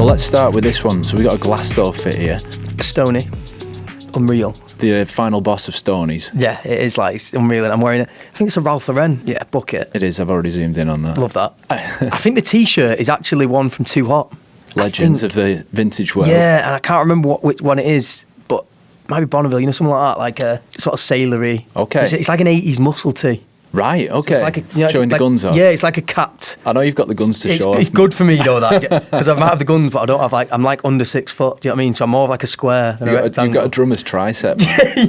let's start with this one. So we got a glass door fit here. Stony. Unreal. The final boss of Stonies. Yeah, it is like, it's unreal. And I'm wearing it. I think it's a Ralph Lauren bucket. It is. I've already zoomed in on that. Love that. I think the T-shirt is actually one from Too Hot. Legends of the vintage world. Yeah, and I can't remember which one it is, but it might be Boneville, something like that, like a sort of sailory. Okay. It's like an 80s muscle tee. Right, okay. So it's like showing the guns off. Yeah, it's like a cat. I know you've got the guns to show. It's good for me though, that, because I might have the guns, but I don't have I'm like under 6 foot. Do you know what I mean? So I'm more of like a square than a rectangle. You've got a drummer's tricep.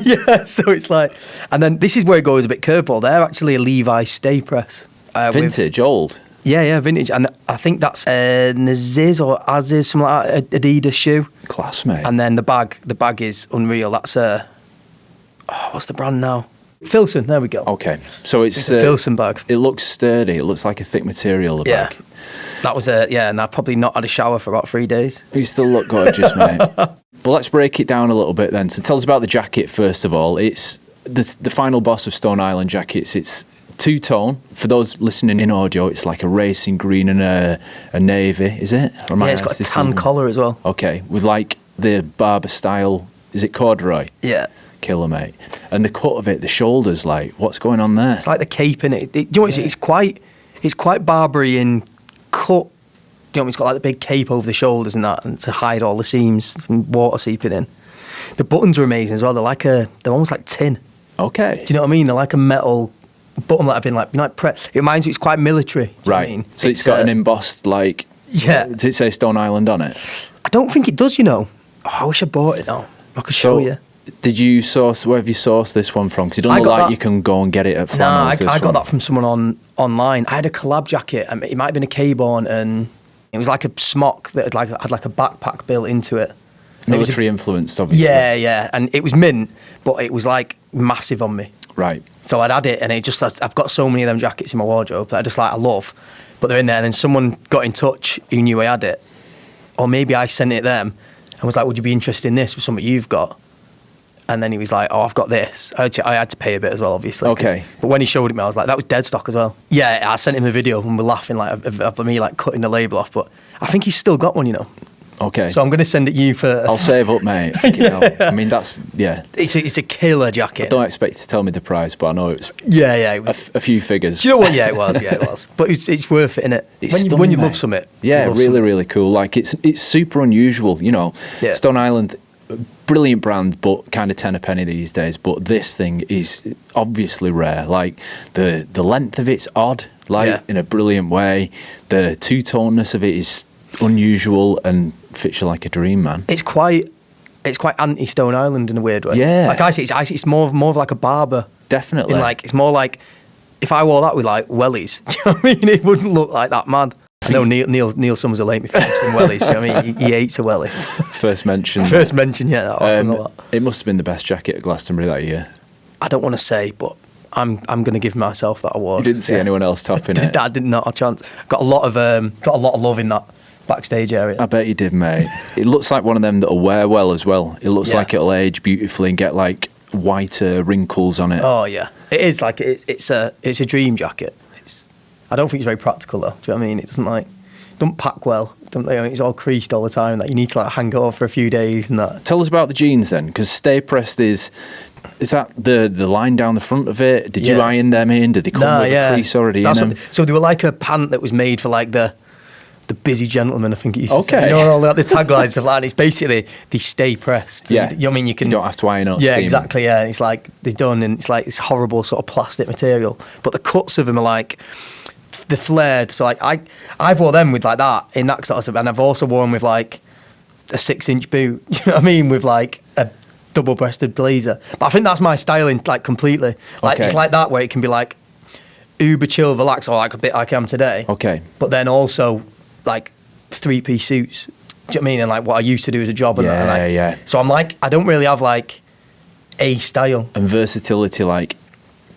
Yeah, so it's like, and then this is where it goes a bit curveball. They're actually a Levi stay press. Vintage, old. Yeah, vintage, and I think that's Naziz or Aziz, something like that, Adidas shoe. Class, mate. And then the bag is unreal. That's what's the brand now? Filson, there we go. Okay, so it's a Filson bag. It looks sturdy. It looks like a thick material, the bag. That was and I've probably not had a shower for about 3 days. You still look gorgeous, mate. But let's break it down a little bit then. So tell us about the jacket first of all. It's the final boss of Stone Island jackets. It's two-tone. For those listening in audio, it's like a racing green and a navy, is it? It's got a tan collar as well. Okay, with like the barber style, is it corduroy? Yeah. Killer, mate. And the cut of it, the shoulders, like, what's going on there? It's like the cape in it. Do you know what it's quite Barbary in cut. Do you know, it's got like the big cape over the shoulders and that, and to hide all the seams from water seeping in. The buttons are amazing as well. They're almost like tin. Okay. Do you know what I mean? They're like a metal button that have been like It reminds me, it's quite military. Do you know what I mean? So it's got an embossed like. Yeah. Does it say Stone Island on it? I don't think it does. Oh, I wish I bought it now. I could show you. Did you source? Where have you sourced this one from? Because it doesn't look like you can go and get it at Flannels. I got that from someone online. I had a collab jacket. It might have been a K-Born, and it was like a smock that had like a backpack built into it. Military influenced, obviously. Yeah, and it was mint, but it was like massive on me. Right. So I'd had it, and I've got so many of them jackets in my wardrobe that I love, but they're in there. And then someone got in touch who knew I had it, or maybe I sent it them, and was like, "Would you be interested in this for something you've got?" And then he was like, "Oh, I've got this." I had to pay a bit as well, obviously. Okay. But when he showed it me, I was like, "That was dead stock as well." Yeah, I sent him a video and we're laughing like of me like cutting the label off. But I think he's still got one, Okay. So I'm going to send it you first. I'll save up, mate. I mean, that's It's a killer jacket. I don't expect you to tell me the price, but I know it's it was a few figures. Do you know what? Yeah, it was. But it's worth it, innit? When you love something. Yeah, really cool. Like it's super unusual. Yeah. Stone Island. Brilliant brand, but kind of 10 a penny these days. But this thing is obviously rare. Like the length of it's odd, in a brilliant way. The two-toneness of it is unusual and fits you like a dream, man. It's quite anti-Stone Island in a weird way. Yeah. Like I see, it's more of like a barber. Definitely. It's more like if I wore that with like wellies. Do you know what I mean? It wouldn't look like that mad. I know Neil Summers will hate me for mentioning wellies. You know what I mean? He hates a wellie. First mention, yeah. It must have been the best jacket at Glastonbury that year. I don't want to say, but I'm going to give myself that award. You didn't see anyone else topping it? I did not have a chance. Got a lot of love in that backstage area. I bet you did, mate. It looks like one of them that'll wear well as well. It looks like it'll age beautifully and get like whiter wrinkles on it. Oh yeah, it is like it's a dream jacket. I don't think it's very practical though. Do you know what I mean? It don't pack well. It's all creased all the time. Like you need to like hang it off for a few days and that. Tell us about the jeans then, because stay pressed is that the line down the front of it? Did you iron them in? Did they come with a crease already in them? So they were like a pant that was made for like the busy gentleman, I think it used to say. Okay. All the taglines and stuff like that. It's basically they stay pressed. Yeah. You know what I mean? You don't have to iron up. Yeah, exactly. Yeah. It's like they're done and it's like this horrible sort of plastic material. But the cuts of them are like the flared. So like I've wore them with like that in that sort of stuff, and I've also worn with like a 6-inch boot. Do you know what I mean? With like a double-breasted blazer. But I think that's my styling like completely. Like it's like that where it can be like uber chill, relax, or like a bit like I am today. Okay. But then also like 3-piece suits. Do you know what I mean? And like what I used to do as a job. Yeah. So I'm like, I don't really have like a style. And versatility, like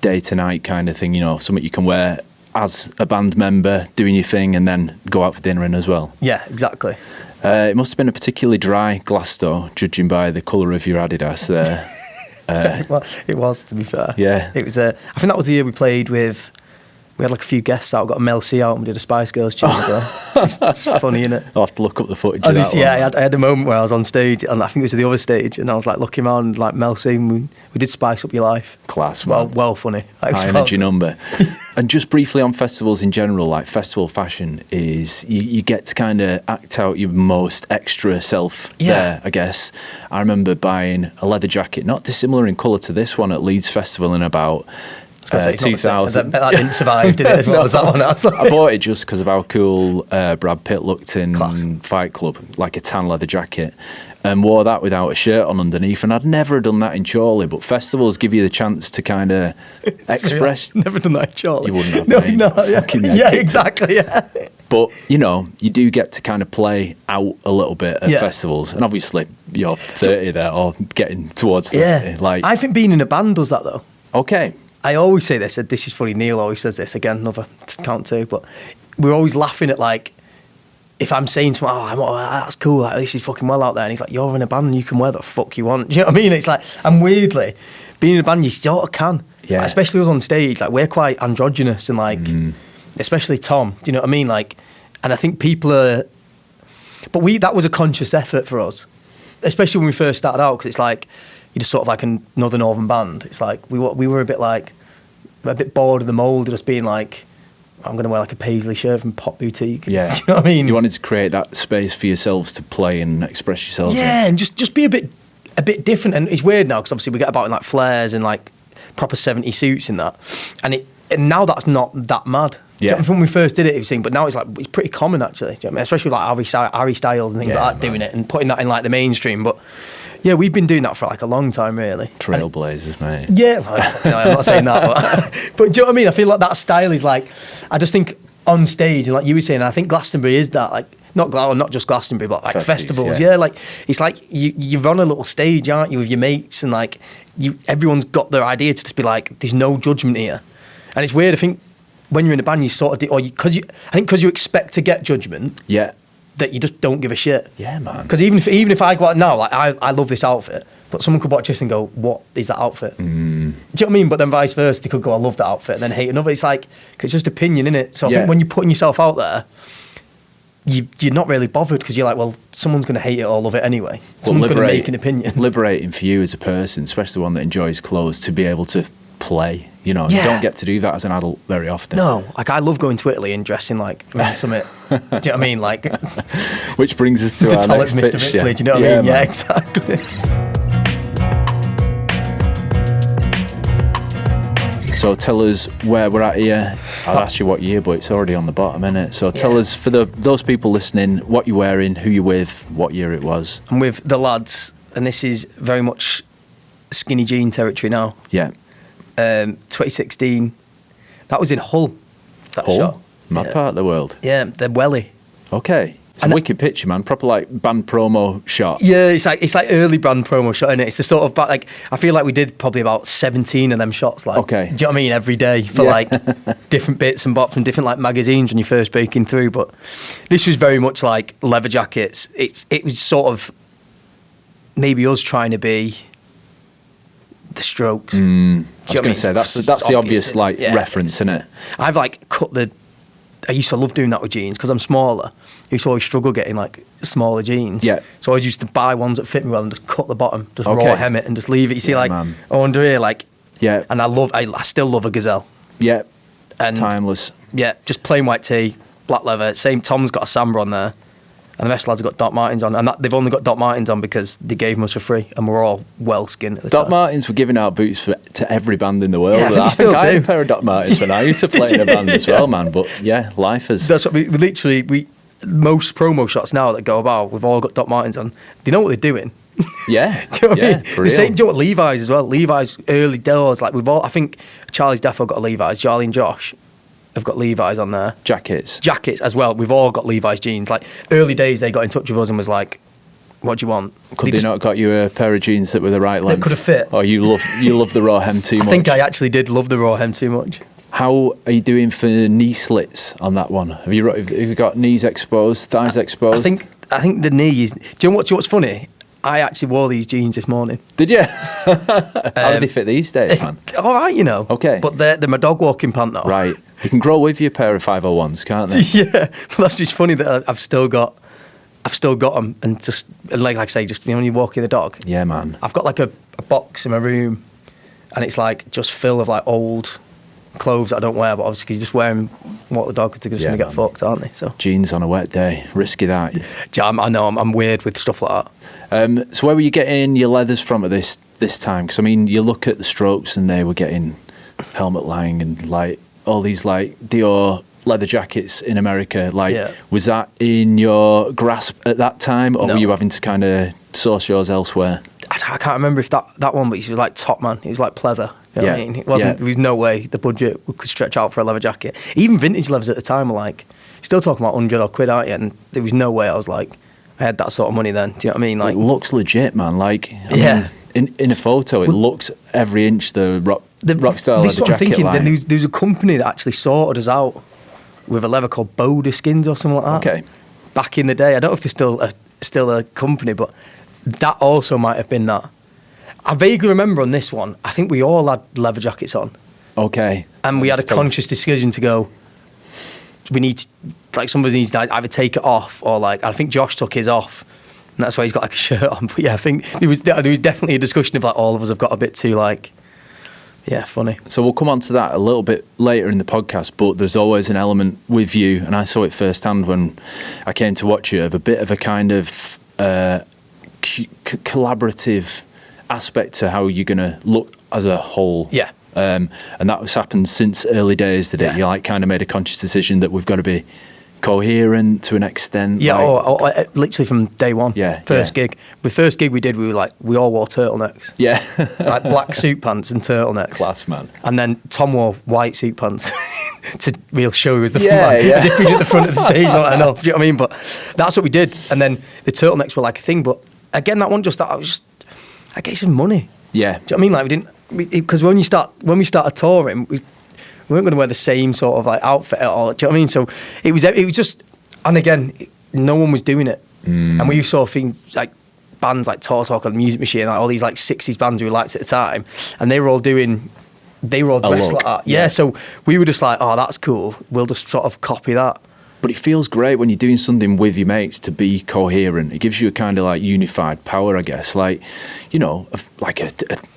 day to night kind of thing, something you can wear as a band member doing your thing and then go out for dinner in as well. Yeah, exactly. It must have been a particularly dry glass door, judging by the colour of your Adidas there. Well, it was, to be fair. Yeah. It was. I think that was the year we played with We had like a few guests out, got a Mel C out, and we did a Spice Girls tune as well. Just funny, innit? I'll have to look up the footage of that one. Yeah, I had a moment where I was on stage, and I think it was the other stage, and I was like looking around, like Mel C, and we did Spice Up Your Life. Class, man. Well funny. High energy number. And just briefly on festivals in general, like festival fashion is you get to kind of act out your most extra self there, I guess. I remember buying a leather jacket, not dissimilar in colour to this one at Leeds Festival in about 2000. That didn't survive, did it, as well as that one? I bought it just because of how cool Brad Pitt looked in Fight Club, like a tan leather jacket, and wore that without a shirt on underneath. And I'd never done that in Chorley, but festivals give you the chance to kind of express. Never done that in Chorley. You wouldn't have. Yeah, exactly. Yeah. But you know, you do get to kind of play out a little bit at festivals, and obviously you're 30 there or getting towards 30. Yeah. Like, I think being in a band does that though. Okay. I always say this, this is funny, Neil always says this, again, another count two, but we're always laughing at like, if I'm saying to him, that's cool, like, this is fucking well out there, and he's like, you're in a band and you can wear the fuck you want. Do you know what I mean? It's like, and weirdly, being in a band, you sort of can. Yeah. Like, especially us on stage, like, we're quite androgynous and like, especially Tom, do you know what I mean? Like, and I think people are, but that was a conscious effort for us, especially when we first started out, because it's like, you're just sort of like another northern band. It's like we were a bit bored of the mould of just being like, I'm going to wear like a paisley shirt from Pop Boutique. Yeah. Do you know what I mean? You wanted to create that space for yourselves to play and express yourselves. Yeah, and just be a bit different. And it's weird now because obviously we get about in like flares and like proper 70s suits and that. And now that's not that mad. Yeah. When we first did it, but now it's like it's pretty common actually. Do you know what I mean? Especially like Harry Styles and things like that, doing it and putting that in like the mainstream. But yeah, we've been doing that for like a long time, really. Trailblazers, mate. Yeah, well, I'm not saying that, but do you know what I mean? I feel like that style is like, I just think on stage, and like you were saying, I think Glastonbury is that, like, not just Glastonbury, but like festivals. Yeah, like it's like you're on a little stage, aren't you, with your mates, and like everyone's got their idea to just be like, there's no judgment here, and it's weird. I think when you're in a band, you sort of because you expect to get judgment. Yeah. That you just don't give a shit. Yeah, man. Because even if I go out now, like I love this outfit, but someone could watch this and go, "What is that outfit?" Do you know what I mean? But then vice versa, they could go, "I love that outfit," and then hate another. It's like, cause it's just opinion, innit? So I think when you're putting yourself out there, you're not really bothered because you're like, well, someone's going to hate it or love it anyway. Someone's going to make an opinion. Liberating for you as a person, especially one that enjoys clothes, to be able to play. You know, you don't get to do that as an adult very often. No, like I love going to Italy and dressing like Summit. Do you know what I mean? Like, which brings us to our next pitch. Mr. Ripley, do you know what I mean? Man. Yeah, exactly. So tell us where we're at here. I'll ask you what year, but it's already on the bottom, isn't it? So tell us, for those people listening, what you're wearing, who you're with, what year it was. I'm with the lads, and this is very much skinny jean territory now. Yeah. 2016, that was in Hull. That Hull? shot. My part of the world. Yeah, the Welly. Okay. It's a wicked picture, man. Proper like band promo shot. Yeah, it's like early band promo shot, isn't it? It's the sort of like, I feel like we did probably about 17 of them shots. Like, okay. Do you know what I mean? Every day for like different bits and bops from different like magazines when you're first breaking through. But this was very much like leather jackets. It was sort of maybe us trying to be the Strokes. I was going to say that's the obvious like reference, isn't it? I've like I used to love doing that with jeans because I'm smaller. I used to always struggle getting like smaller jeans. Yeah. So I always used to buy ones that fit me well and just cut the bottom, just raw hem it and just leave it. You see, like under here, like and I still love a Gazelle. Yeah. And timeless. Yeah, just plain white tee, black leather. Same. Tom's got a Samba on there. And the rest of the lads have got Doc Martens on. And they've only got Doc Martens on because they gave them us for free. And we're all well skinned at the time. Doc Martens were giving out boots to every band in the world. Yeah, I think I had a pair of Doc Martens when I used to play in a band as well, man. But yeah, life has... That's what we literally... Most promo shots now that go about, we've all got Doc Martens on. They know what they're doing. Yeah. Do you know what I mean? The same, do you know what, Levi's as well. Levi's early doors. Like we've all... I think Charlie's defo got a Levi's. Charlie and Josh have got Levi's on there. Jackets as well. We've all got Levi's jeans. Like early days, they got in touch with us and was like, "What do you want?" Could they not got you a pair of jeans that were the right length? That could have fit. Or you love the raw hem too much? I think I actually did love the raw hem too much. How are you doing for knee slits on that one? Have you got knees exposed, thighs exposed? I think the knee is. Do you know what's funny? I actually wore these jeans this morning. Did you? How do they fit these days, man? All right, you know. Okay. But they're my dog walking pant now. Right. They can grow with you a pair of 501s, can't they? Yeah. But that's just funny that I've still got them, and just like I say, just when you're walking the dog. Yeah, man. I've got like a box in my room, and it's like just full of like old clothes that I don't wear, but obviously 'cause you just wear them, walk the dog, because they're just going to get fucked, aren't they? So jeans on a wet day, risky that. Yeah, I know I'm weird with stuff like that. So where were you getting your leathers from at this time? Because I mean, you look at the Strokes and they were getting Helmut Lang and like all these like Dior leather jackets in America. Like, was that in your grasp at that time, or were you having to kind of source yours elsewhere? I can't remember if that one, but he was like top man. He was like pleather. You know what I mean? It wasn't. There was no way the budget could stretch out for a leather jacket. Even vintage leathers at the time were like, still talking about £100 or £100, aren't you? And there was no way I was like, I had that sort of money then. Do you know what I mean? Like, it looks legit, man. Like, I mean, in a photo, it looks every inch the rock style leather jacket. I'm thinking. Then there was a company that actually sorted us out with a leather called Boda Skins or something like that. Okay. Back in the day, I don't know if they're still a company, but that also might have been that. I vaguely remember on this one, I think we all had leather jackets on. Okay. And we had a conscious decision to go, we need to, like, some of us need to either take it off or like, I think Josh took his off. And that's why he's got like a shirt on. But yeah, I think there was definitely a discussion of like all of us have got a bit too like, funny. So we'll come on to that a little bit later in the podcast, but there's always an element with you, and I saw it firsthand when I came to watch you, of a bit of a kind of collaborative aspect to how you're going to look as a whole. Yeah. And that has happened since early days, did it? You like kind of made a conscious decision that we've got to be coherent to an extent. Yeah, like, literally from day one. Yeah. First gig. The first gig we did, we all wore turtlenecks. Yeah. Like black suit pants and turtlenecks. Class, man. And then Tom wore white suit pants to real show he was the front man. Yeah. As if he was at the front of the stage, not enough. Do you know what I mean? But that's what we did. And then the turtlenecks were like a thing. But again, that one I gave some money. Yeah. Do you know what I mean? Like, we didn't, because when we started touring, we weren't going to wear the same sort of like outfit at all. Do you know what I mean? So it was just, and again, no one was doing it. And we saw things like bands like Talk on the Music Machine, like all these like 60s bands we liked at the time, and they were all dressed like that. Yeah. So we were just like, oh, that's cool. We'll just sort of copy that. But it feels great when you're doing something with your mates to be coherent. It gives you a kind of like unified power, I guess. Like, you know, like a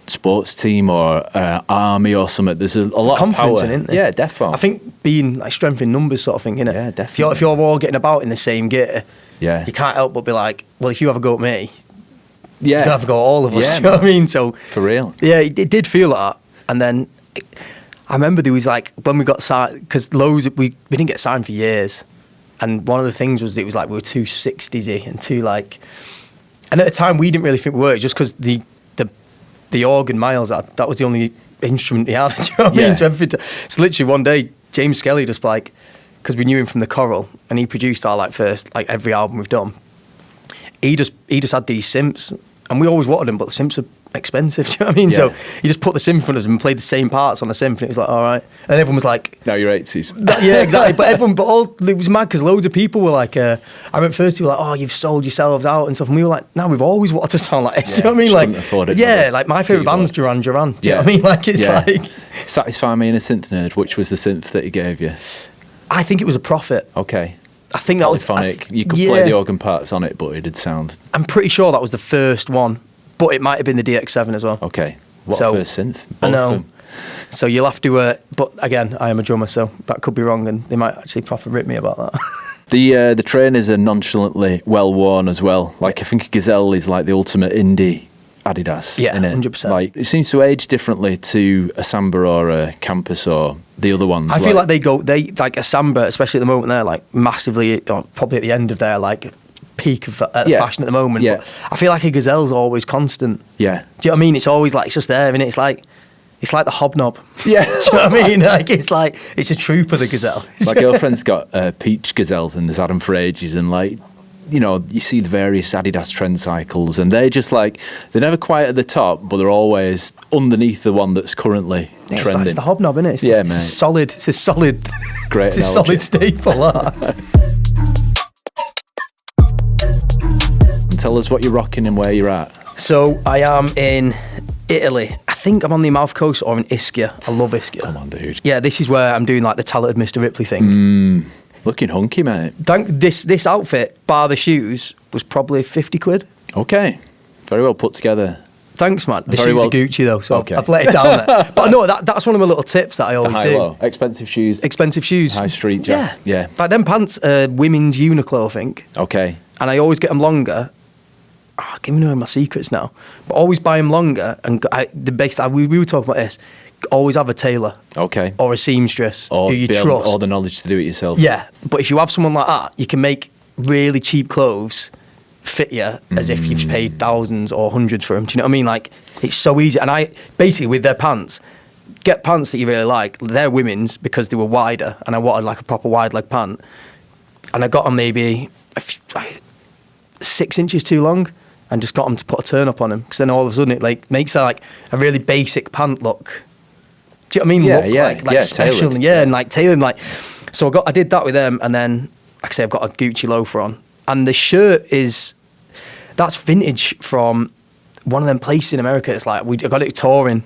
sports team or an army or something. There's a lot of power. In, isn't there? Yeah, definitely. I think being like strength in numbers sort of thing, innit? Yeah, definitely. If you're all getting about in the same gear, you can't help but be like, well, if you have a go at me, you can have a go at all of us. Yeah, you know what I mean? So for real. Yeah, it did feel like that. And then I remember there was like, when we got signed, because we didn't get signed for years. And one of the things was, it was like we were too 60s-y and too like... And at the time, we didn't really think we were, just because the organ Miles had, that was the only instrument he had. Do you know what I mean? So literally one day, James Skelly just like... Because we knew him from the Coral, and he produced our like first, like every album we've done. He just had these synths, and we always wanted them, but the synths are expensive. Do you know what I mean? Yeah. So he just put the synth in front of us and played the same parts on the synth, and it was like, all right. And everyone was like, now you're 80s. Yeah, exactly. It was mad because loads of people were like, I remember first people were like, oh, you've sold yourselves out and stuff. And we were like, no, we've always wanted to sound like this. Yeah, you know what I mean? Like, afford it, yeah, like my favourite band's Duran Duran. Do you know what I mean? Like, it's like. Satisfy me in a synth nerd. Which was the synth that he gave you? I think it was a Prophet. Okay. I think that was polyphonic. You could play the organ parts on it, but it did sound. I'm pretty sure that was the first one. But it might have been the DX7 as well. Okay. What first synth? Both I know. Of them. So you'll have to... but again, I am a drummer, so that could be wrong, and they might actually proper rip me about that. The trainers are nonchalantly well worn as well. Like, I think a Gazelle is like the ultimate indie Adidas. Yeah, 100%. Like, it seems to age differently to a Samba or a Campus or the other ones. I feel like they like a Samba, especially at the moment, they're like massively, or probably at the end of their like peak of fashion at the moment. Yeah. But I feel like a Gazelle's always constant. Yeah. Do you know what I mean? It's always like, it's just there, and it's like the hobnob. Yeah. Do you know what I mean? Like, it's a trooper, the Gazelle. My girlfriend's got peach Gazelles and has had them for ages, and like, you know, you see the various Adidas trend cycles, and they're just like, they're never quite at the top, but they're always underneath the one that's currently trending. It's the hobnob, isn't it? It's solid. It's a solid. Great. It's a solid staple. tell us what you're rocking and where you're at. So I am in Italy. I think I'm on the Amalfi Coast or in Ischia. I love Ischia. Come on, dude. Yeah, this is where I'm doing like the talented Mr. Ripley thing. Looking hunky, mate. This outfit, bar the shoes, was probably 50 quid. Okay. Very well put together. Thanks, man. The Very shoes well. are Gucci though, so Okay. I've let it down there. But no, that's one of my little tips that I always do. High-low. Expensive shoes. Expensive shoes. High street jack. Yeah. Like them pants are women's Uniqlo, I think. Okay. And I always get them longer. I'm giving away my secrets now. But always buy them longer. And we were talking about this. Always have a tailor. Okay. Or a seamstress Or who you be trust. all the knowledge to do it yourself. Yeah. But if you have someone like that, you can make really cheap clothes fit you as if you've paid thousands or hundreds for them. Do you know what I mean? Like, it's so easy. And I, basically, with their pants, get pants that you really like. They're women's because they were wider. And I wanted like a proper wide leg pant. And I got them maybe 6 inches too long. And just got them to put a turn up on them, because then all of a sudden it like makes a really basic pant look. Do you know what I mean? Yeah, Look like special, tailored. and like tailored, like. So I did that with them, and then like I say, I've got a Gucci loafer on, and the shirt that's vintage from one of them places in America. It's like I got it touring,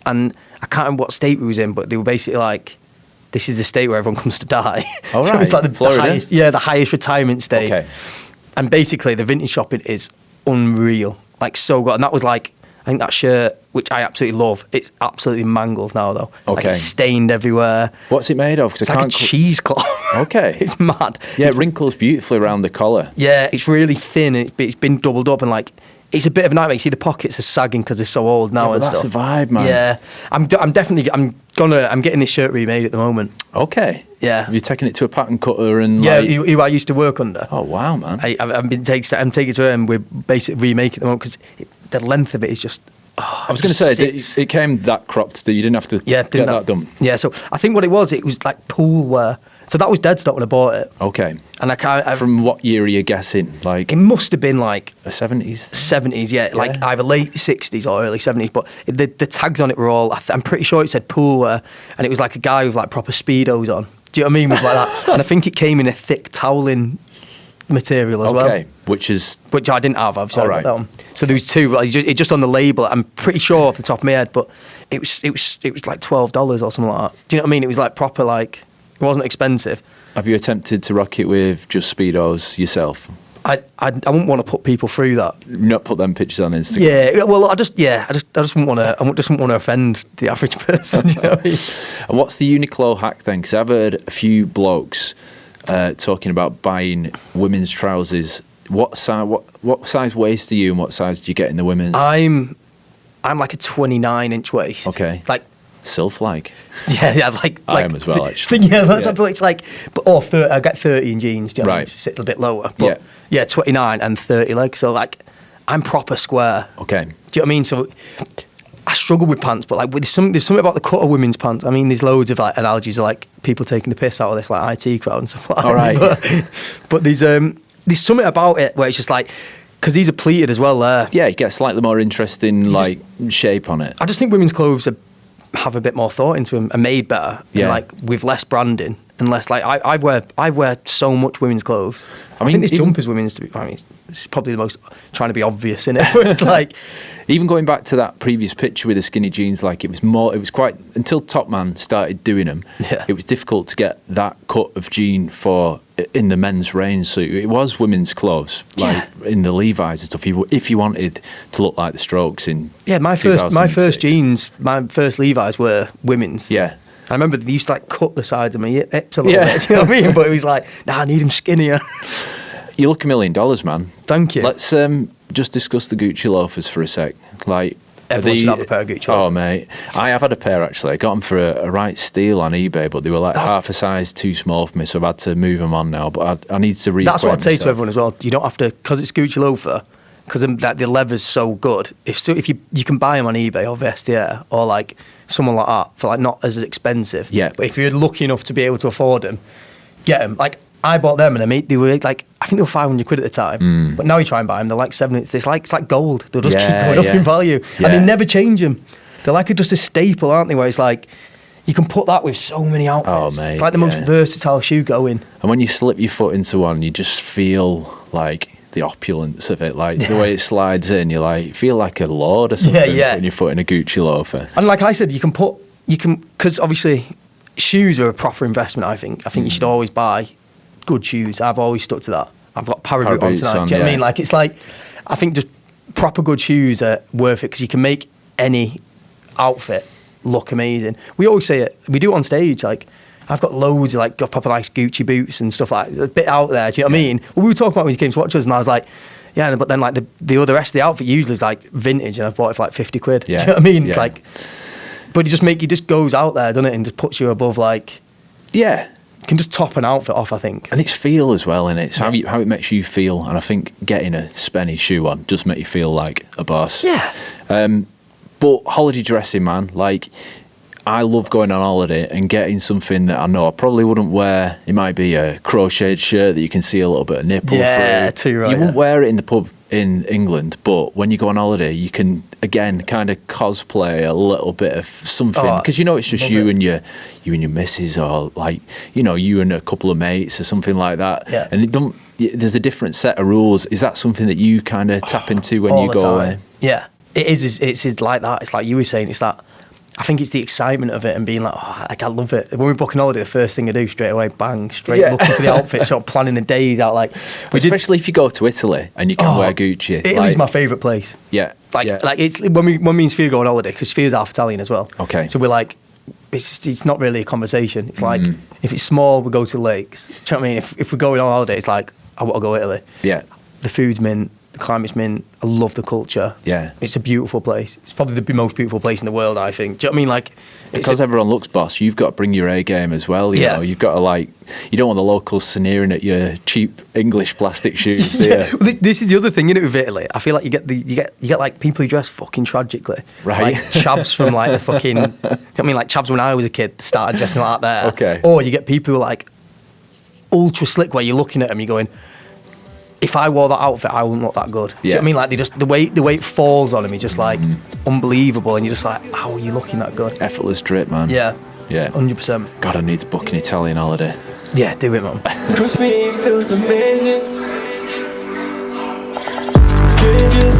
and I can't remember what state we was in, but they were basically like, this is the state where everyone comes to die. All So right. it's like the highest, the highest retirement state. Okay. And basically, the vintage shopping is unreal, like so good. And that was like, I think that shirt, which I absolutely love, it's absolutely mangled now though. Like Okay. it's stained everywhere. What's it made of? 'Cause It's I like a can't cheesecloth. Okay. It's mad. Yeah, it wrinkles beautifully around the collar. Yeah, it's really thin. It's been doubled up, and like it's a bit of a nightmare. You see the pockets are sagging because they're so old now Yeah, and but that's stuff. the vibe, man. Yeah, I'm getting this shirt remade at the moment. Okay. Yeah. Have you taken it to a pattern cutter and Yeah, like... who I used to work under. Oh, wow, man. I'm taking it to her, and we're basically remaking it at the moment because the length of it is just. I was going to say, it came that cropped that you didn't have to get that done. Yeah, so I think what it was like pool wear. So that was dead stock when I bought it. Okay. And I can't. From what year are you guessing? Like It must have been like a 70s? 70s, yeah, like either late 60s or early 70s. But the tags on it were all, I'm pretty sure it said pool wear, and it was like a guy with like proper Speedos on. Do you know what I mean? With like that. And I think it came in a thick toweling material as well. Okay, which I didn't have. I've All right. that one. So there was two. But it just on the label. I'm pretty sure off the top of my head, but it was like $12 or something like that. Do you know what I mean? It was like proper, like it wasn't expensive. Have you attempted to rock it with just Speedos yourself? I wouldn't want to put people through that. Not put them pictures on Instagram. Yeah, well, I just wouldn't want to. I just wouldn't want to offend the average person. Do you know what I mean? And what's the Uniqlo hack then? Because I've heard a few blokes talking about buying women's trousers. What size waist are you, and what size do you get in the women's? I'm like a 29-inch waist. Okay. Like. Sylph-like. Yeah, like I am as well, actually. Yeah, that's what I feel like. It's like, or 30, I get 30 in jeans. Do you know what I mean? Right. To sit a bit lower. But yeah, 29 and 30 legs. So like, I'm proper square. Okay. Do you know what I mean? So I struggle with pants, but like, there's something about the cut of women's pants. I mean, there's loads of like analogies of like people taking the piss out of this like IT crowd and stuff like that. All right. But there's something about it where it's just like, because these are pleated as well there. Yeah, you get slightly more interesting like shape on it. I just think women's clothes have a bit more thought into them, are made better, Yeah. and like with less branding and less like I wear so much women's clothes. I mean, think this even- jumper's women's. It's probably the most trying to be obvious in it. But it's like Even going back to that previous picture with the skinny jeans, like it was quite, until Top Man started doing them, Yeah. it was difficult to get that cut of jean in the men's range. So it was women's clothes, like in the Levi's and stuff. If you wanted to look like the Strokes in my first 2006. jeans, my first Levi's were women's. Yeah. I remember they used to like cut the sides of my hips a little Yeah. bit. Do you know what I mean? But it was like, I need them skinnier. You look $1 million, man. Thank you. Let's just discuss the Gucci loafers for a sec. Like, Everyone should have a pair of Gucci Oh, loafers. mate. I have had a pair, actually. I got them for a right steal on eBay, but they were like half a size too small for me, so I've had to move them on now. But I need to reacquaint That's what I'd say to myself. everyone as well. You don't have to, because it's Gucci loafer, because the leather's so good. If you can buy them on eBay or Vestiaire or like someone like that for like not as expensive. Yeah. But if you're lucky enough to be able to afford them, get them. Like I bought them and they were like, I think they were 500 quid at the time. But now you try and buy them, they're like 70. It's like gold. They'll just keep going up in value, and they never change them. They're like just a staple, aren't they? Where it's like you can put that with so many outfits. Mate, it's like the most versatile shoe going. And when you slip your foot into one, you just feel like the opulence of it, like the way it slides in. You like feel like a lord or something putting your foot in a Gucci loafer. And like I said, you can because obviously shoes are a proper investment. I think you should always buy good shoes. I've always stuck to that. I've got Paraboot on tonight. Do you know what I mean? Like it's like I think just proper good shoes are worth it because you can make any outfit look amazing. We always say it. We do it on stage. Like I've got loads of like got proper nice Gucci boots and stuff like that. It's a bit out there. Do you know what I mean? Well, we were talking about when you came to watch us, and I was like, yeah, but then like the other rest of the outfit usually is like vintage, and I've bought it for like 50 quid. Yeah. Do you know what I mean? Yeah. It's like, but it just goes out there, doesn't it, and just puts you above like. Yeah. Can just top an outfit off, I think. And it's feel as well, innit? It's how it makes you feel. And I think getting a spenny shoe on does make you feel like a boss. Yeah. But holiday dressing, man, like I love going on holiday and getting something that I know I probably wouldn't wear. It might be a crocheted shirt that you can see a little bit of nipple through. Too right. You wouldn't wear it in the pub in England, but when you go on holiday, you can again kind of cosplay a little bit of something because you know it's just you and your missus, or like you and a couple of mates or something like that. Yeah. And there's a different set of rules. Is that something that you kind of tap into when you go away? Yeah, it is. It's like that. It's like you were saying. It's that. I think it's the excitement of it and being like, I love it. When we book an holiday, the first thing I do straight away, bang, looking for the outfit, sort of planning the days out. Like, especially if you go to Italy and you can wear Gucci. Italy's my favourite place. Yeah, like it's when me and Sophia go on holiday because Sophia's half Italian as well. Okay, so we're like, it's not really a conversation. It's like if it's small, we go to the lakes. Do you know what I mean? If we're going on holiday, it's like I want to go to Italy. Yeah, the food's mint. The climate's mint. I love the culture. Yeah. It's a beautiful place. It's probably the most beautiful place in the world, I think. Do you know what I mean? Like, because everyone looks boss, you've got to bring your A game as well. You know, you've got to you don't want the locals sneering at your cheap English plastic shoes, do you? Well, this is the other thing, innit, with Italy. I feel like you get like people who dress fucking tragically. Right. Like chavs from like the fucking, do you know what I mean? Like chavs when I was a kid started dressing like that there. Okay. Or you get people who are like ultra slick where you're looking at them, you're going, if I wore that outfit, I wouldn't look that good. Do you know what I mean? Like they just the way it falls on him is just like unbelievable, and you're just like, how are you looking that good? Effortless drip, man. Yeah, 100%. God, I need to book an Italian holiday. Yeah, do it, man. Trust me, it feels amazing. Strangers